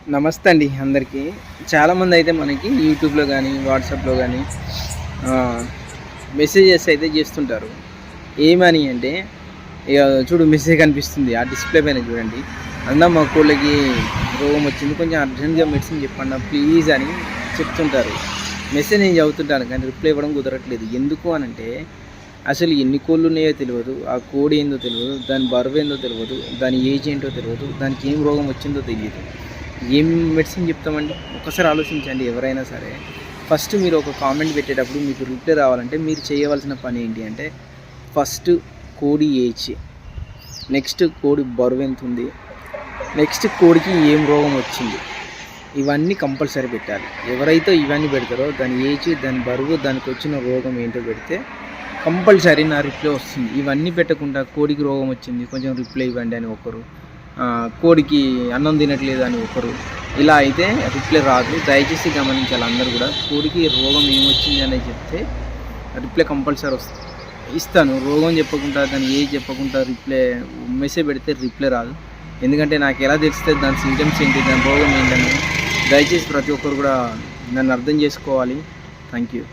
నమస్తే అండి అందరికీ. చాలామంది అయితే మనకి యూట్యూబ్‌లో గానీ, వాట్సాప్‌లో గానీ మెసేజెస్ అయితే చేస్తుంటారు. ఏమని అంటే, ఇగ చూడు మెసేజ్ కనిపిస్తుంది. ఆ డిస్‌ప్లే పైన చూడండి. "అన్న మా కోళ్ళకి రోగం వచ్చింది. కొంచెం అర్జెంట్‌గా మెడిసిన్ చెప్పండి ప్లీజ్" అని చెప్తుంటారు. మెసేజ్ నేను చదువుతుంటాను కానీ రిప్లై ఇవ్వడం కుదరట్లేదు. ఎందుకు అనంటే, అసలు ఎన్ని కోళ్ళున్నాయో తెలవదు. ఆ కోడి ఏందో తెలవదు. దాని బరువేందో తెలవదు. దాని ఏజ్ ఏంటో తెలవదు. దానికి ఏం రోగం వచ్చిందో తెలీదు. ఏం మెడిసిన్ చెప్తామండి? ఒక్కసారి ఆలోచించండి ఎవరైనా సరే. ఫస్ట్ మీరు ఒక కామెంట్ పెట్టేటప్పుడు మీకు రిప్లై రావాలంటే మీరు చేయవలసిన పని ఏంటి అంటే, ఫస్ట్ కోడి ఏజ్, నెక్స్ట్ కోడి బరువెంతుంది, నెక్స్ట్ కోడికి ఏం రోగం వచ్చింది, ఇవన్నీ కంపల్సరీ పెట్టాలి. ఎవరైతే ఇవన్నీ పెడతారో దాని ఏజ్, దాని బరువు, దానికి వచ్చిన రోగం ఏంటో పెడితే కంపల్సరీ నా రిప్లై వస్తుంది. ఇవన్నీ పెట్టకుండా కోడికి రోగం వచ్చింది కొంచెం రిప్లై ఇవ్వండి అని ఒకరు, కోడికి అన్నం తినట్లేదు అని ఒకరు, ఇలా అయితే రిప్లై రాదు. దయచేసి గమనించాలి అందరూ కూడా. కోడికి రోగం ఏమొచ్చింది అనేది చెప్తే రిప్లై కంపల్సరీ ఇస్తాను. రోగం చెప్పకుండా దాని ఏజ్ చెప్పకుండా మెసేజ్ పెడితే రిప్లై రాదు. ఎందుకంటే నాకు ఎలా తెలుస్తుంది దాని సింటమ్స్ ఏంటి, దాని రోగం ఏంటని. దయచేసి ప్రతి ఒక్కరు కూడా నన్ను అర్థం చేసుకోవాలి. Thank you.